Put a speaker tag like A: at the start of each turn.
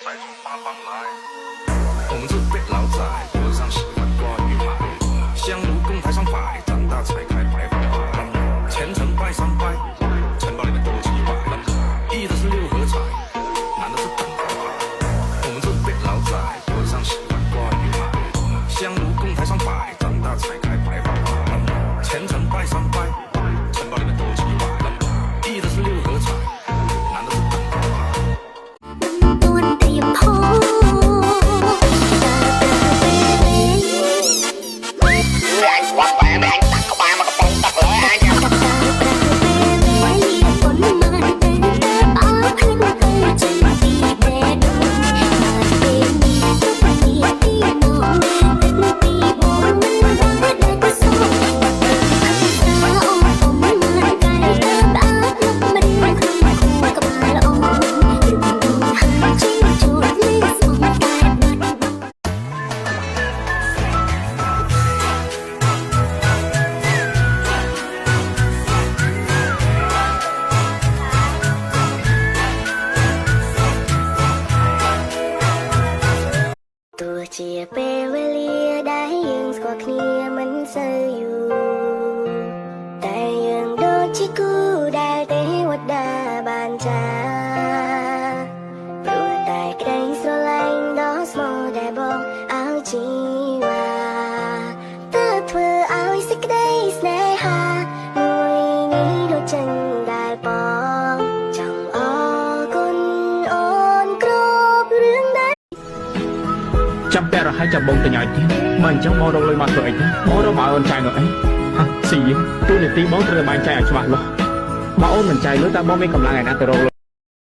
A: 再从八方来。我们这辈老仔脖子上喜欢挂玉牌，香炉供台上摆，长大才开白发牌。前程拜三拜，城堡里面多几百，一的是六合彩，男的是等牌牌。我们这辈老仔脖子上喜欢挂玉牌，香炉供台上摆，长大才开白发牌。前程拜三拜，城堡里面多几百，一的是六合彩，男的是等牌牌。
B: ទោះជាពេលវេលាដែលយើងស្គាល់គ្នាមិនសូវយូរតែយើងដូចជាគូដែលទេវតាបានចាព្រោះតែក្តីស្រឡាញ់ដ៏ស្មោះដែលបងឲ្យជីវ៉ាទើបធ្វើឲ្យសេចក្តីស្នេហាមួយនេះដូចចិនដែលបងចង់អរគុណអូនគ្រប់រឿងដែល
C: ចាំតែរហ័សចាំបងទៅញ៉ាយទៀតបើអញ្ចឹងបងរកលុយមកធ្វើអីទៅបងរកមកអូនចាយនោះអីហាស៊ីទូនាទីបងត្រូវតែបានចាយឲ្យច្បាស់លាស់បើអូនមិនចាយលុយតើបងមានកម្លាំងឯណាទៅរក